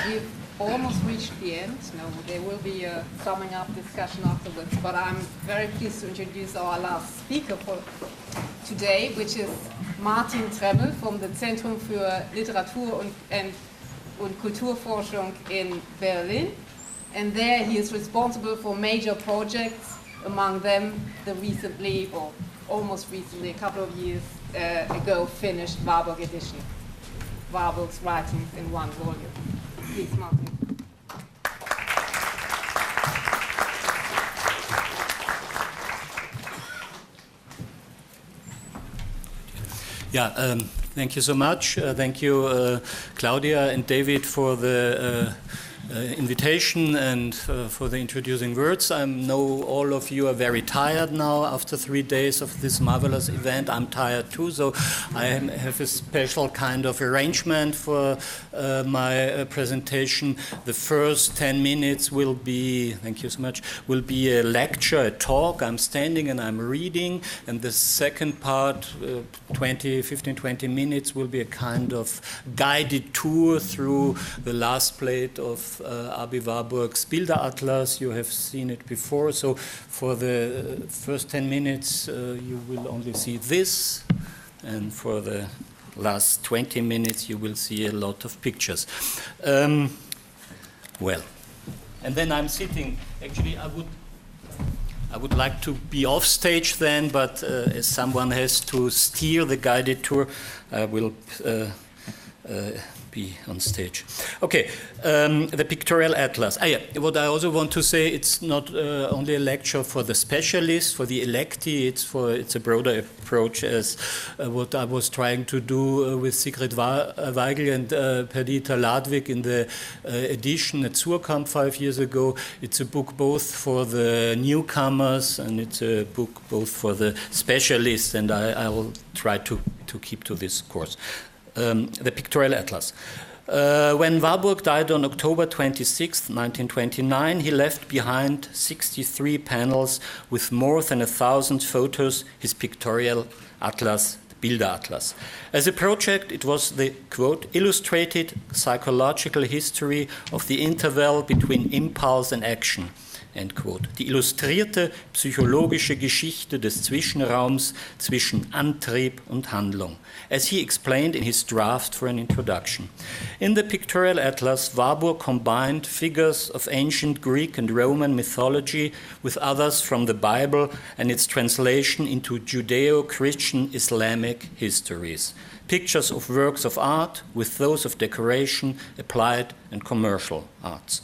we've almost reached the end. No, there will be a summing up discussion afterwards, but I'm very pleased to introduce our last speaker for today, which is Martin Treml from the Zentrum für Literatur und Kulturforschung in Berlin. And there he is responsible for major projects, among them the recently, or almost recently, a couple of years ago, finished Warburg edition. Warburg's writings in one volume. Please, Martin. Yeah, thank you so much. Thank you, Claudia and David, for the invitation and for the introducing words. I know all of you are very tired now after 3 days of this marvelous event. I'm tired too, so I have a special kind of arrangement for my presentation. The first 10 minutes will be, thank you so much, will be a lecture, a talk. I'm standing and I'm reading, and the second part, 15-20 minutes, will be a kind of guided tour through the last plate of Aby Warburg's Bilderatlas. You have seen it before, so for the first 10 minutes you will only see this, and for the last 20 minutes you will see a lot of pictures. Well, and then I'm sitting, actually I would like to be off stage then, but as someone has to steer the guided tour, I will be on stage. Okay, the Pictorial Atlas. What I also want to say, it's not only a lecture for the specialists, for the electee, it's a broader approach as what I was trying to do with Sigrid Weigel and Perdita Ladwig in the edition at Surkamp 5 years ago. It's a book both for the newcomers and it's a book both for the specialists, and I will try to keep to this course. The Pictorial Atlas. When Warburg died on October 26, 1929, he left behind 63 panels with more than 1,000 photos, his Pictorial Atlas, the Bilderatlas. As a project, it was the, quote, illustrated psychological history of the interval between impulse and action. End quote. Die illustrierte psychologische Geschichte des Zwischenraums zwischen Antrieb und Handlung, as he explained in his draft for an introduction. In the Pictorial Atlas, Warburg combined figures of ancient Greek and Roman mythology with others from the Bible and its translation into Judeo-Christian Islamic histories. Pictures of works of art with those of decoration, applied and commercial arts.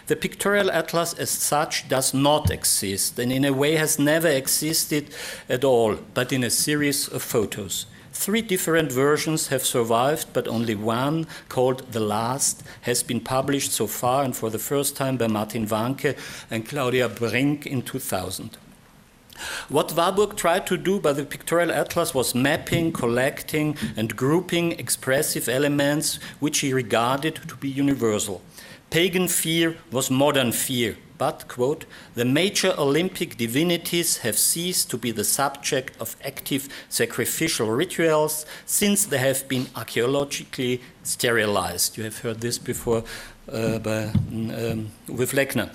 The Pictorial Atlas as such does not exist, and in a way has never existed at all, but in a series of photos. 3 different versions have survived, but only one, called The Last, has been published so far, and for the first time by Martin Wanke and Claudia Brink in 2000. What Warburg tried to do by the Pictorial Atlas was mapping, collecting, and grouping expressive elements which he regarded to be universal. Pagan fear was modern fear, but, quote, the major Olympic divinities have ceased to be the subject of active sacrificial rituals since they have been archaeologically sterilized. You have heard this before with Leckner.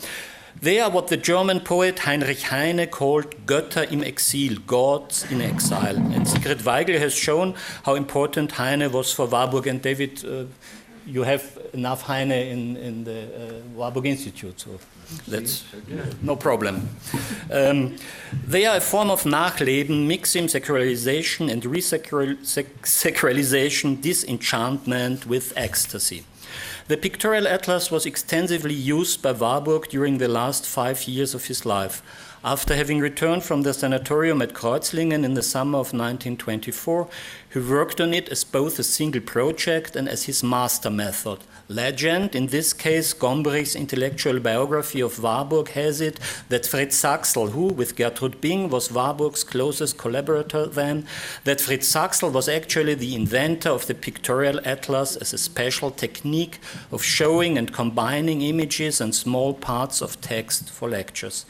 They are what the German poet Heinrich Heine called Götter im Exil, gods in exile. And Sigrid Weigel has shown how important Heine was for Warburg. And David, you have enough Heine in the Warburg Institute, so that's no problem. They are a form of Nachleben, mixing sacralization and resacralization, disenchantment with ecstasy. The Pictorial Atlas was extensively used by Warburg during the last 5 years of his life. After having returned from the sanatorium at Kreuzlingen in the summer of 1924, he worked on it as both a single project and as his master method. Legend, in this case Gombrich's intellectual biography of Warburg, has it that Fritz Sachsel, who with Gertrud Bing was Warburg's closest collaborator then, that Fritz Sachsel was actually the inventor of the Pictorial Atlas as a special technique of showing and combining images and small parts of text for lectures.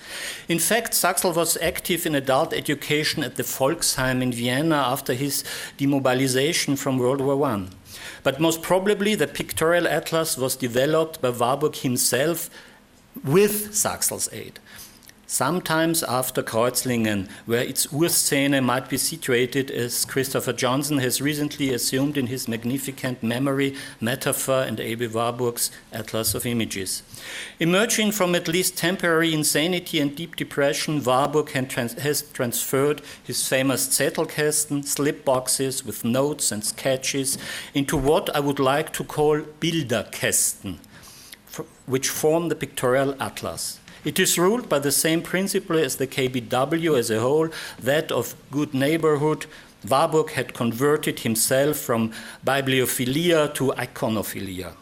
In fact, fact, Saxel was active in adult education at the Volksheim in Vienna after his demobilization from World War I. But most probably the Pictorial Atlas was developed by Warburg himself with Saxel's aid. Sometimes after Kreuzlingen, where its Urszene might be situated, as Christopher Johnson has recently assumed in his magnificent memory metaphor and Aby Warburg's Atlas of Images. Emerging from at least temporary insanity and deep depression, Warburg has transferred his famous Zettelkästen, slip boxes with notes and sketches, into what I would like to call Bilderkästen, which form the Pictorial Atlas. It is ruled by the same principle as the KBW as a whole, that of good neighborhood. Warburg had converted himself from bibliophilia to iconophilia.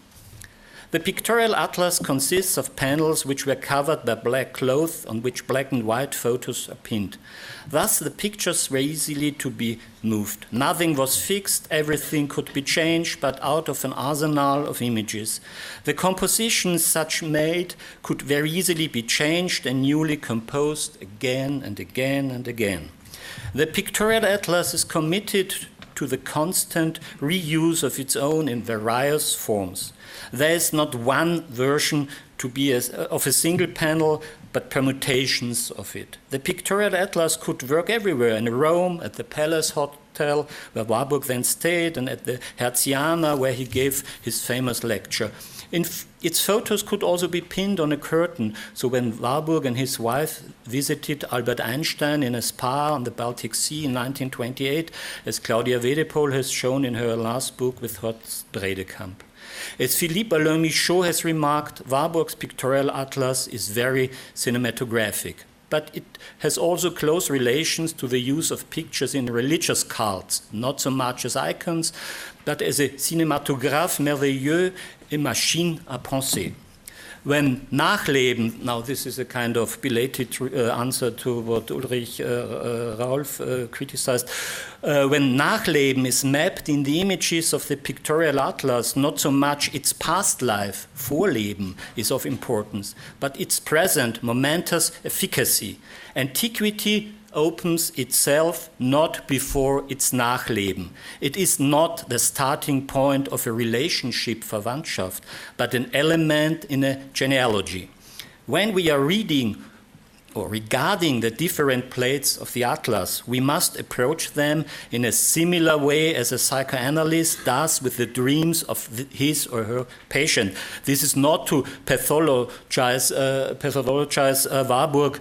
The Pictorial Atlas consists of panels which were covered by black cloth on which black and white photos are pinned. Thus, the pictures were easily to be moved. Nothing was fixed, everything could be changed, but out of an arsenal of images. The compositions such made could very easily be changed and newly composed again and again and again. The Pictorial Atlas is committed to the constant reuse of its own in various forms. There is not one version to be of a single panel, but permutations of it. The Pictorial Atlas could work everywhere, in Rome, at the Palace Hotel, where Warburg then stayed, and at the Herziana, where he gave his famous lecture. Its photos could also be pinned on a curtain, so when Warburg and his wife visited Albert Einstein in a spa on the Baltic Sea in 1928, as Claudia Wedepol has shown in her last book with Horst Bredekamp. As Philippe Alain-Michaud has remarked, Warburg's Pictorial Atlas is very cinematographic, but it has also close relations to the use of pictures in religious cults, not so much as icons, but as a cinématographe merveilleux, a machine à penser. When Nachleben, now this is a kind of belated answer to what Ulrich Raulf criticized, when Nachleben is mapped in the images of the Pictorial Atlas, not so much its past life, Vorleben, is of importance, but its present, momentous efficacy. Antiquity opens itself not before its Nachleben. It is not the starting point of a relationship, Verwandtschaft, but an element in a genealogy. When we are reading or regarding the different plates of the Atlas, we must approach them in a similar way as a psychoanalyst does with the dreams of his or her patient. This is not to pathologize Warburg.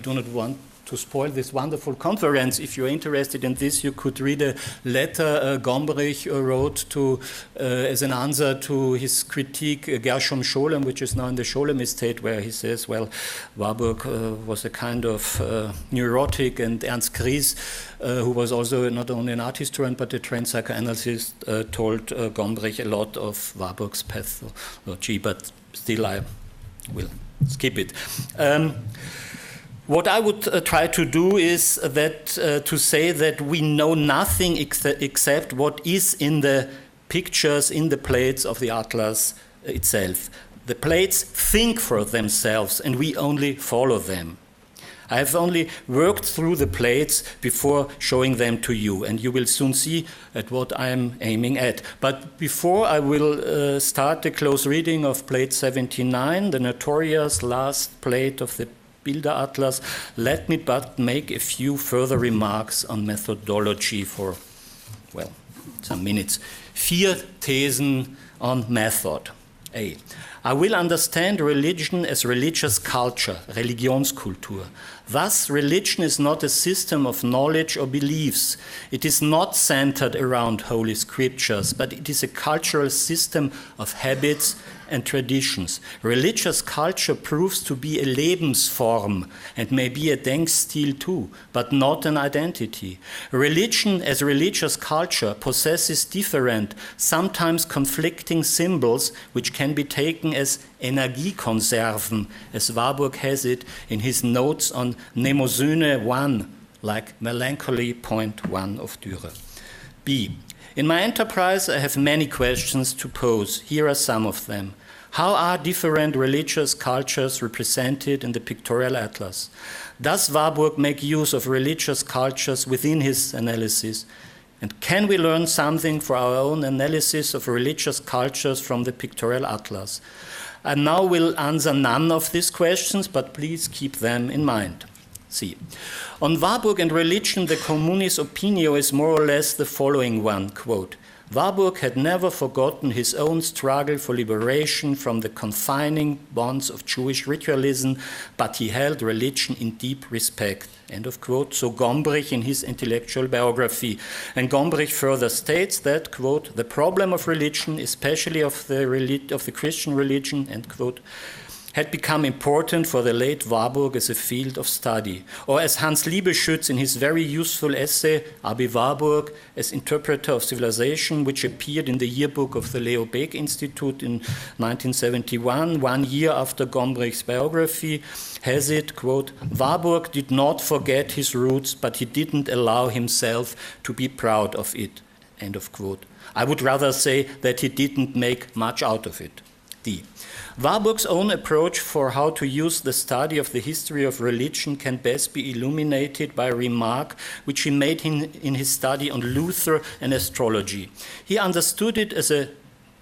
Do not want to spoil this wonderful conference. If you're interested in this, you could read a letter Gombrich wrote to, as an answer to his critique Gershom Scholem, which is now in the Scholem estate, where he says, well, Warburg was a kind of neurotic, and Ernst Gries, who was also not only an art historian but a trained psychoanalyst, told Gombrich a lot of Warburg's pathology, but still I will skip it. What I would try to do is that to say that we know nothing except what is in the pictures, in the plates of the Atlas itself. The plates think for themselves and we only follow them. I have only worked through the plates before showing them to you, and you will soon see at what I am aiming at. But before I will start the close reading of plate 79, the notorious last plate of the Bilderatlas, let me but make a few further remarks on methodology for, well, some minutes. 4 Thesen on method. A. I will understand religion as religious culture, Religionskultur. Thus, religion is not a system of knowledge or beliefs. It is not centered around holy scriptures, but it is a cultural system of habits and traditions. Religious culture proves to be a Lebensform and may be a Denkstil too, but not an identity. Religion as religious culture possesses different, sometimes conflicting symbols which can be taken as Energiekonserven, as Warburg has it in his notes on Mnemosyne 1, like Melancholy Point 1 of Dürer. B. In my enterprise, I have many questions to pose. Here are some of them. How are different religious cultures represented in the Pictorial Atlas? Does Warburg make use of religious cultures within his analysis? And can we learn something for our own analysis of religious cultures from the Pictorial Atlas? I now will answer none of these questions, but please keep them in mind. See. On Warburg and religion, the communis opinio is more or less the following one, quote, Warburg had never forgotten his own struggle for liberation from the confining bonds of Jewish ritualism, but he held religion in deep respect. End of quote. So Gombrich in his intellectual biography. And Gombrich further states that, quote, the problem of religion, especially of the Christian religion, end quote, had become important for the late Warburg as a field of study. Or as Hans Liebeschütz in his very useful essay, Aby Warburg as Interpreter of Civilization, which appeared in the yearbook of the Warburg Institute in 1971, 1 year after Gombrich's biography, has it, quote, Warburg did not forget his roots, but he didn't allow himself to be proud of it, end of quote. I would rather say that he didn't make much out of it. D. Warburg's own approach for how to use the study of the history of religion can best be illuminated by a remark which he made in his study on Luther and astrology. He understood it as a,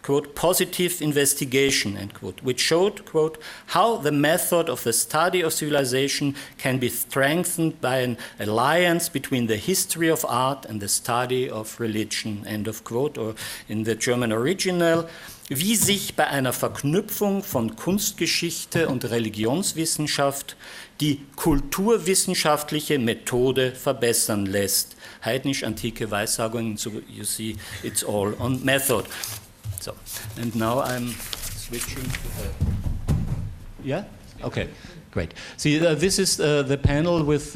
quote, positive investigation, end quote, which showed, quote, how the method of the study of civilization can be strengthened by an alliance between the history of art and the study of religion, end of quote, or in the German original, wie sich bei einer Verknüpfung von Kunstgeschichte und Religionswissenschaft die kulturwissenschaftliche Methode verbessern lässt. Heidnisch-antike Weissagungen, so you see, it's all on method. So, and now I'm switching to the... Yeah? Okay, great. See, this is the panel with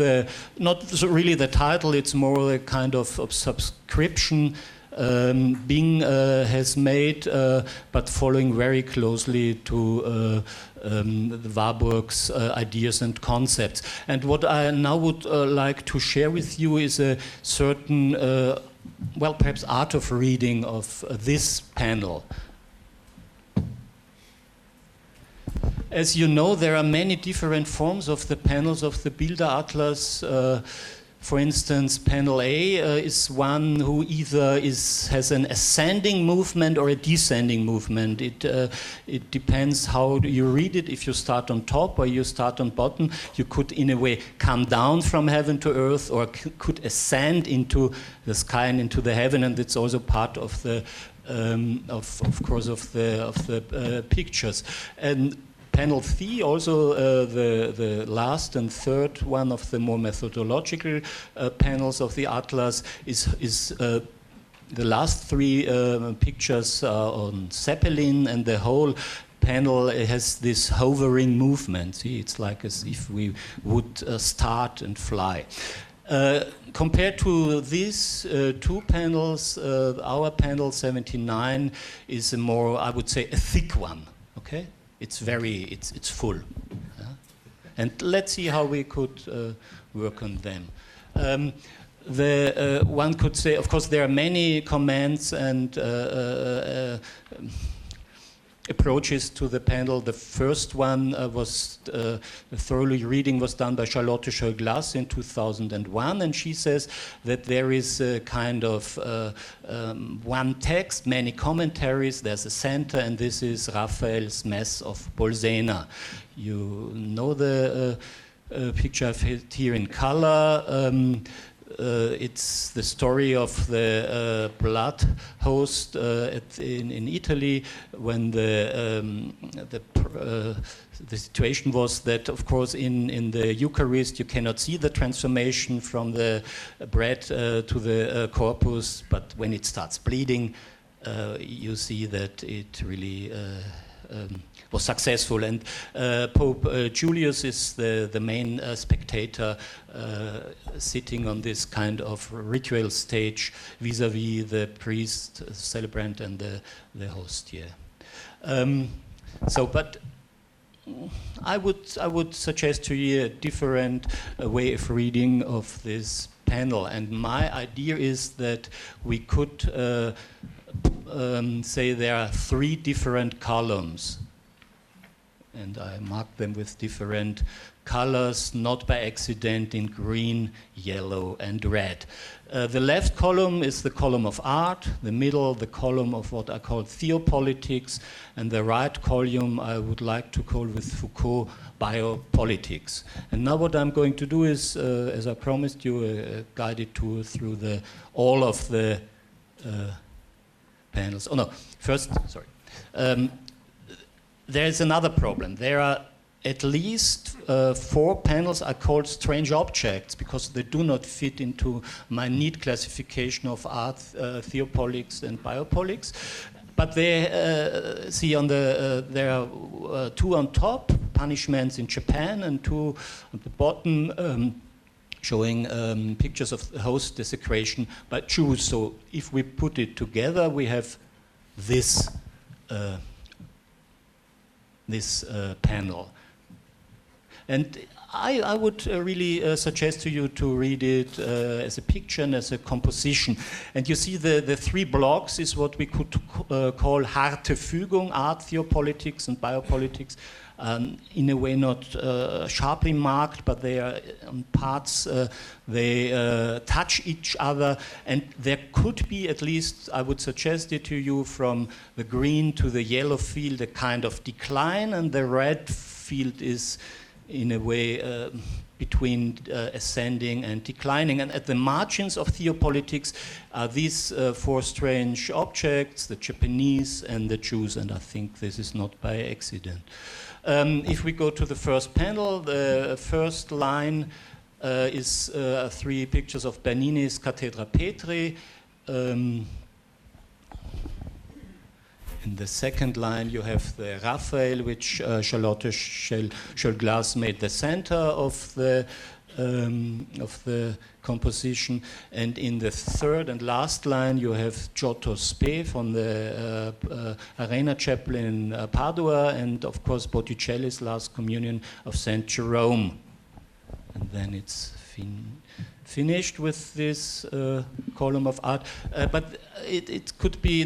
not really the title, it's more a kind of subscription Bing has made, but following very closely to Warburg's ideas and concepts. And what I now would like to share with you is a certain, well, perhaps art of reading of this panel. As you know, there are many different forms of the panels of the Bilderatlas. For instance, panel A is one who either has an ascending movement or a descending movement. It depends how you read it. If you start on top or you start on bottom, you could in a way come down from heaven to earth or could ascend into the sky and into the heaven, and it's also part of the, of course, of the pictures. And panel C, also the last and third one of the more methodological panels of the Atlas, is the last three pictures on Zeppelin, and the whole panel has this hovering movement. See, it's like as if we would start and fly. Compared to these two panels, our panel 79 is a more, I would say, a thick one. Okay. It's full. And let's see how we could work on them. One could say, of course, there are many commands and approaches to the panel. The first one was, thoroughly reading was done by Charlotte Scholl-Glass in 2001, and she says that there is a kind of one text, many commentaries, there's a center, and this is Raphael's Mass of Bolsena. You know the picture I've had here in color. It's the story of the blood host in Italy, when the situation was that, of course, in the Eucharist you cannot see the transformation from the bread to the corpus, but when it starts bleeding, you see that it really was successful. And Pope Julius is the main spectator sitting on this kind of ritual stage vis-a-vis the priest, celebrant, and the host here. But I would suggest to you a different way of reading of this panel, and my idea is that we could say there are three different columns. and I marked them with different colors, not by accident, in green, yellow, and red. The left column is the column of art, the middle, the column of what I call theopolitics, and the right column I would like to call with Foucault biopolitics. And now what I'm going to do is, as I promised you, a guided tour through all of the panels. Oh no, first, sorry. There is another problem. There are at least 4 panels are called strange objects because they do not fit into my neat classification of art, theopolitics and biopolitics. But they see on there are 2 on top, punishments in Japan, and 2 at the bottom showing pictures of host desecration by Jews. So if we put it together, we have this panel. And I would really suggest to you to read it as a picture and as a composition. And you see the 3 blocks is what we could call harte Fügung, art, theopolitics, and biopolitics. In a way not sharply marked, but they are on parts, they touch each other, and there could be, at least I would suggest it to you, from the green to the yellow field a kind of decline, and the red field is in a way between ascending and declining. And at the margins of theopolitics are these 4 strange objects, the Japanese and the Jews, and I think this is not by accident. If we go to the first panel, the first line is 3 pictures of Bernini's Cathedra Petri. In the second line, you have the Raphael, which Charlotte Scholl-Glass made the center of the composition. And in the third and last line, you have Giotto's Spe from the Arena Chapel in Padua, and of course Botticelli's Last Communion of St. Jerome. And then it's finished with this column of art. But it could be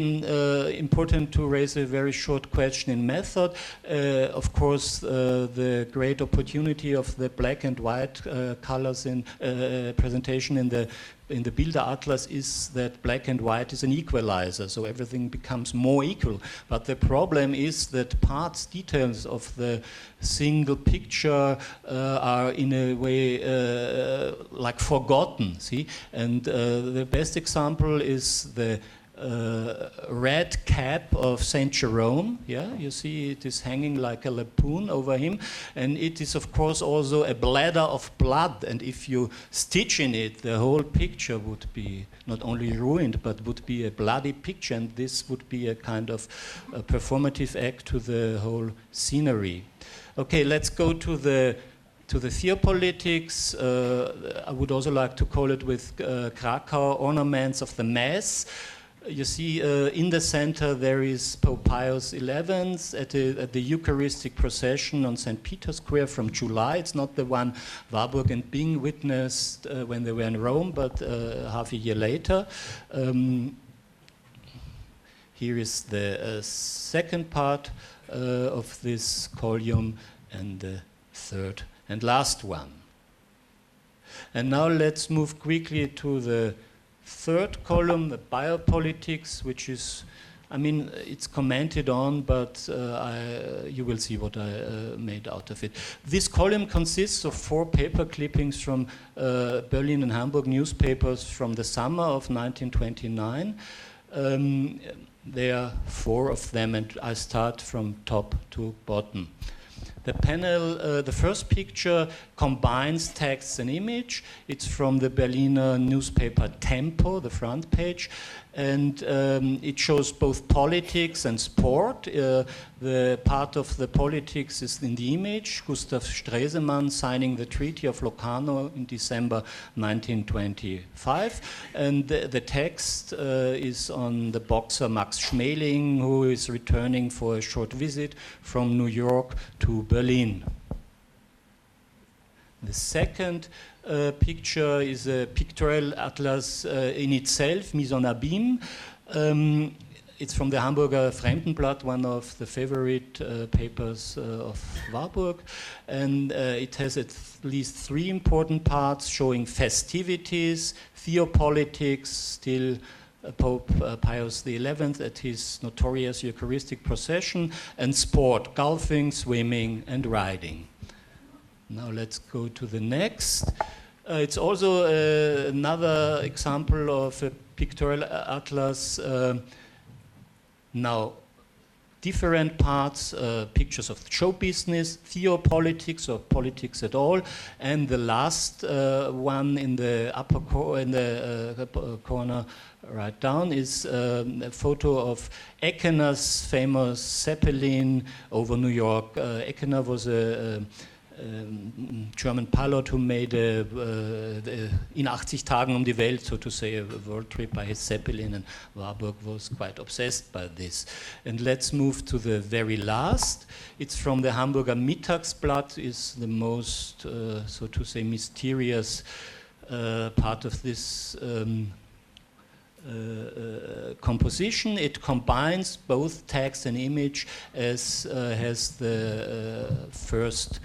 important to raise a very short question in method. Of course, the great opportunity of the black and white colors in presentation in the Bilderatlas is that black and white is an equalizer, so everything becomes more equal. But the problem is that parts, details of the single picture are in a way like forgotten, see? And the best example is the red cap of Saint Jerome. Yeah, you see it is hanging like a lampoon over him, and it is of course also a bladder of blood, and if you stitch in it, the whole picture would be not only ruined but would be a bloody picture, and this would be a kind of a performative act to the whole scenery. Okay, let's go to the theopolitics. I would also like to call it with Krakow ornaments of the Mass. You see, in the center there is Pope Pius XI at the Eucharistic procession on St. Peter's Square from July. It's not the one Warburg and Bing witnessed when they were in Rome, but half a year later. Here is the second part of this column, and the third and last one. And now let's move quickly to the third column, the biopolitics, which is, I mean, it's commented on, but you will see what I made out of it. This column consists of 4 paper clippings from Berlin and Hamburg newspapers from the summer of 1929. There are 4 of them, and I start from top to bottom. The panel, the first picture combines text and image. It's from the Berliner newspaper Tempo, the front page, and it shows both politics and sport. The part of the politics is in the image, Gustav Stresemann signing the Treaty of Locarno in December 1925, and the text is on the boxer Max Schmeling, who is returning for a short visit from New York to Berlin. The second picture is a pictorial atlas in itself, mise en abîme. it's from the Hamburger Fremdenblatt, one of the favorite papers of Warburg, and it has at least 3 important parts showing festivities, theopolitics, still Pope Pius XI at his notorious Eucharistic procession, and sport, golfing, swimming, and riding. Now let's go to the next. It's also another example of a pictorial atlas. Now, different parts, pictures of show business, theopolitics or politics at all, and the last one in the upper corner right down is a photo of Eckener's famous Zeppelin over New York. Eckener was a German pilot who made in 80 Tagen um die Welt, so to say, a world trip by his Zeppelin, and Warburg was quite obsessed by this. And let's move to the very last. It's from the Hamburger Mittagsblatt, is the most, so to say, mysterious part of this composition. It combines both text and image, as has the first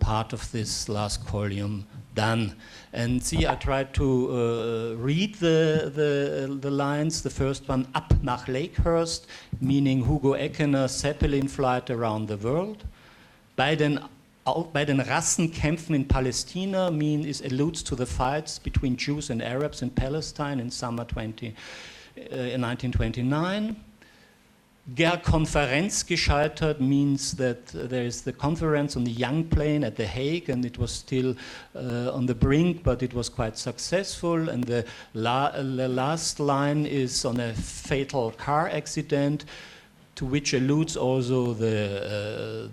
part of this last column done. And see, I tried to read the lines. The first one, Ab nach Lakehurst, meaning Hugo Eckener's Zeppelin flight around the world. Bei den Rassenkämpfen in Palästina alludes to the fights between Jews and Arabs in Palestine in summer 1929. Konferenz gescheitert means that there is the conference on the Young Plane at The Hague, and it was still on the brink, but it was quite successful. And the last line is on a fatal car accident, to which alludes also the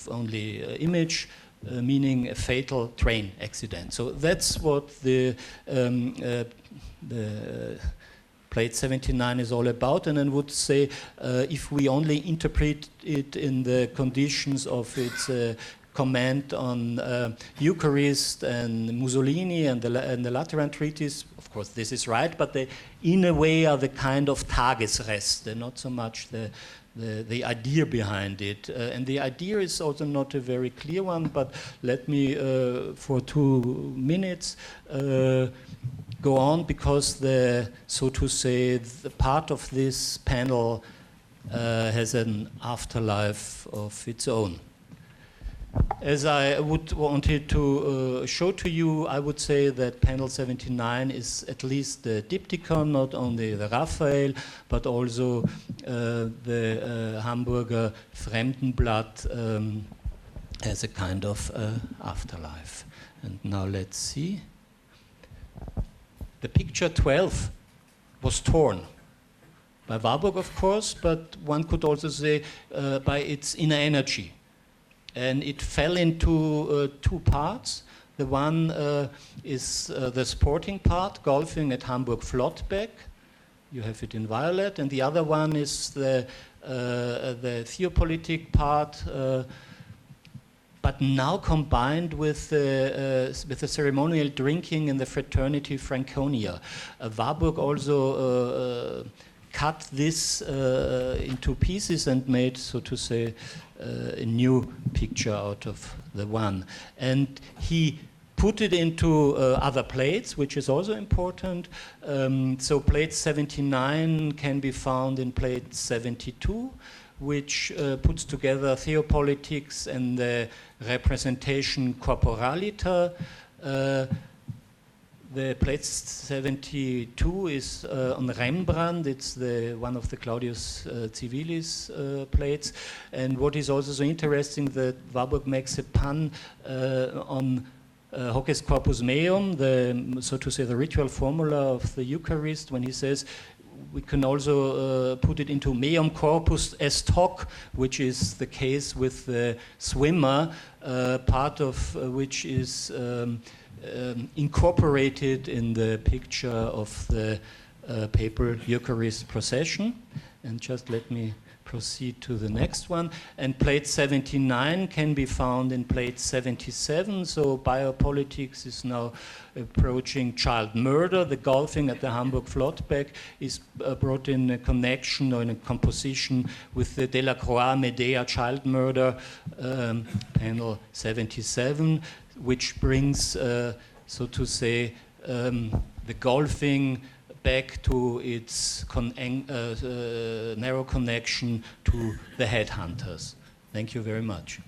only image, meaning a fatal train accident. So that's what the plate 79 is all about, and I would say if we only interpret it in the conditions of its comment on Eucharist and Mussolini and the Lateran treaties, of course this is right, but they in a way are the kind of Tagesrest. They're not so much the idea behind it. And the idea is also not a very clear one, but let me, for 2 minutes, go on, because so to say, the part of this panel has an afterlife of its own. As I wanted to show to you, I would say that panel 79 is at least the diptychon, not only the Raphael, but also the Hamburger Fremdenblatt has a kind of afterlife. And now let's see. The picture 12 was torn by Warburg, of course, but one could also say by its inner energy. And it fell into 2 parts. The one is the sporting part, golfing at Hamburg Flottbeck. You have it in violet. And the other one is the theopolitic part, but now combined with the ceremonial drinking in the fraternity Franconia. Warburg also cut this into pieces and made, so to say, a new picture out of the one. And he put it into other plates, which is also important. So plate 79 can be found in plate 72, which puts together theopolitics and the representation corporaliter. The plate 72 is on Rembrandt. It's one of the Claudius Civilis plates. And what is also so interesting, that Warburg makes a pun on Hoc Corpus Meum, so to say, the ritual formula of the Eucharist, when he says we can also put it into meum corpus est hoc, which is the case with the swimmer, part of which is incorporated in the picture of the papal Eucharist procession. And just let me proceed to the next one. And plate 79 can be found in plate 77. So Biopolitics is now approaching child murder. The golfing at the Hamburg Flottbeck is brought in a connection or in a composition with the Delacroix Medea child murder, panel 77, which brings, so to say, the golfing back to its narrow connection to the headhunters. Thank you very much.